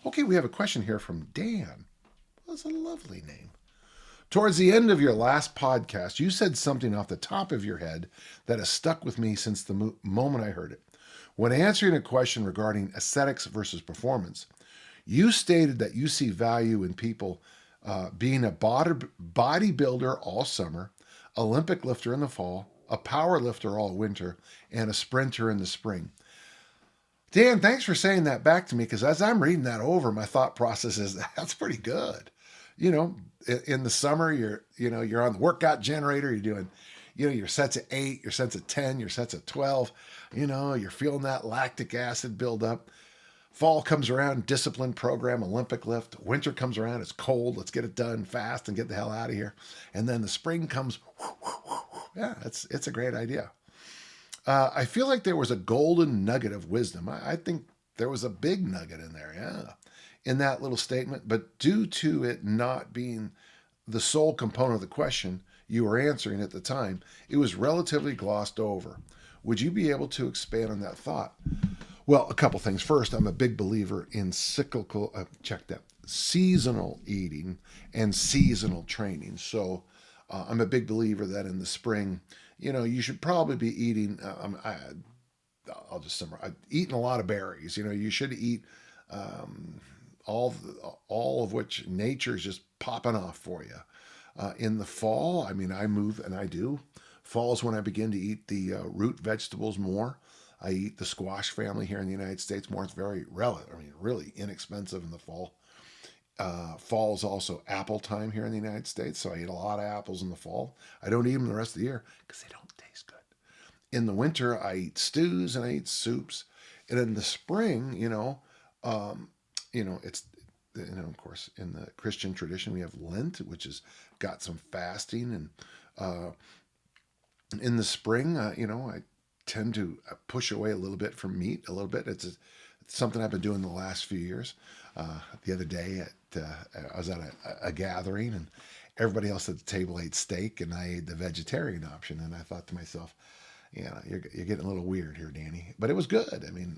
Okay, we have a question here from Dan. That's a lovely name. Towards the end of your last podcast, you said something off the top of your head that has stuck with me since the moment I heard it. When answering a question regarding aesthetics versus performance, you stated that you see value in people being a bodybuilder all summer, Olympic lifter in the fall, a power lifter all winter, and a sprinter in the spring. Dan, thanks for saying that back to me, because as I'm reading that over, my thought process is that's pretty good. You know, in the summer, you're on the workout generator, you're doing, your sets of 8, your sets of 10, your sets of 12, you're feeling that lactic acid build up. Fall comes around, discipline program, Olympic lift. Winter comes around, it's cold, let's get it done fast and get the hell out of here. And then the spring comes, yeah, it's a great idea. I feel like there was a golden nugget of wisdom. I think there was a big nugget in there, yeah, in that little statement. But due to it not being the sole component of the question you were answering at the time, it was relatively glossed over. Would you be able to expand on that thought? Well, a couple things. First, I'm a big believer in seasonal eating and seasonal training. So I'm a big believer that in the spring, you should probably be eating. I'll just summarize. Eating a lot of berries. You should eat all of which nature is just popping off for you. In the fall, I mean, I move and I do. Fall is when I begin to eat the root vegetables more. I eat the squash family here in the United States more. It's very really inexpensive in the fall. Fall is also apple time here in the United States, so I eat a lot of apples in the fall. I don't eat them the rest of the year because they don't taste good. In the winter, I eat stews and I eat soups, and in the spring, it's of course in the Christian tradition we have Lent, which has got some fasting, and in the spring, I tend to push away a little bit from meat, a little bit. It's something I've been doing the last few years. The other day, I was at a gathering, and everybody else at the table ate steak, and I ate the vegetarian option. And I thought to myself, you're getting a little weird here, Danny. But it was good. I mean,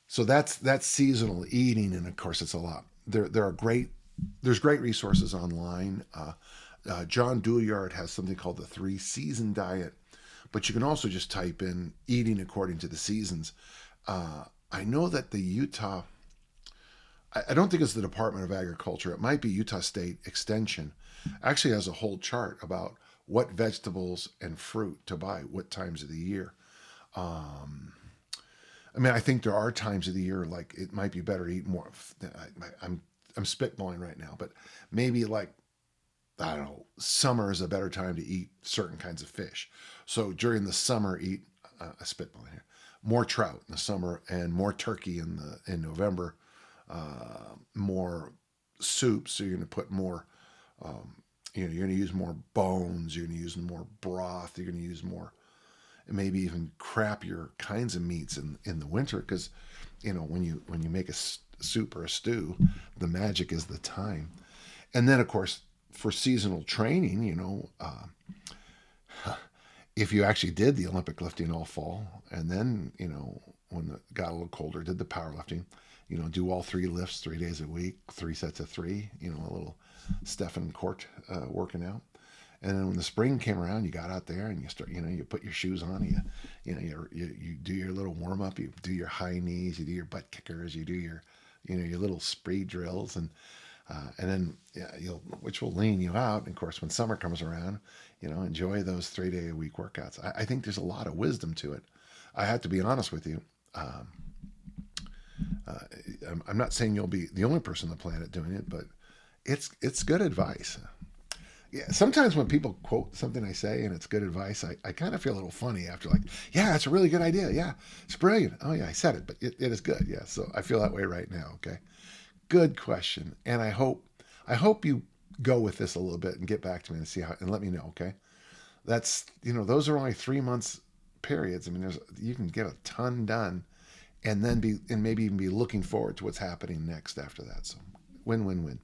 so that's seasonal eating, and of course, it's a lot. There's great resources online. John Douillard has something called the 3-season diet, but you can also just type in eating according to the seasons. I know that the Utah, I don't think it's the Department of Agriculture, it might be Utah State Extension, actually has a whole chart about what vegetables and fruit to buy, what times of the year. I think there are times of the year, like it might be better to eat more. I'm spitballing right now, but maybe like, I don't know, summer is a better time to eat certain kinds of fish. So during the summer, eat a spitball here, more trout in the summer and more turkey in November, more soup. So you're going to put more, you're going to use more bones. You're going to use more broth. You're going to use more, maybe even crappier kinds of meats in the winter, because when you make a soup or a stew, the magic is the time. And then of course, for seasonal training, if you actually did the Olympic lifting all fall, and then, when it got a little colder, did the powerlifting, do all 3 lifts 3 days a week, 3 sets of 3, a little Stefan Court working out. And then when the spring came around, you got out there and you start, you put your shoes on, you do your little warm up, you do your high knees, you do your butt kickers, you do your, your little spree drills, and then which will lean you out. And of course, when summer comes around, enjoy those 3-day-a-week workouts. I think there's a lot of wisdom to it. I have to be honest with you. I'm not saying you'll be the only person on the planet doing it, but it's good advice. Yeah, sometimes when people quote something I say and it's good advice, I kind of feel a little funny after, like, yeah, it's a really good idea. Yeah, it's brilliant. Oh yeah, I said it, but it is good. Yeah, so I feel that way right now. Okay. Good question, and I hope you go with this a little bit and get back to me and see how, and let me know. Okay, that's those are only 3 months periods. You can get a ton done, and then maybe even be looking forward to what's happening next after that. So win.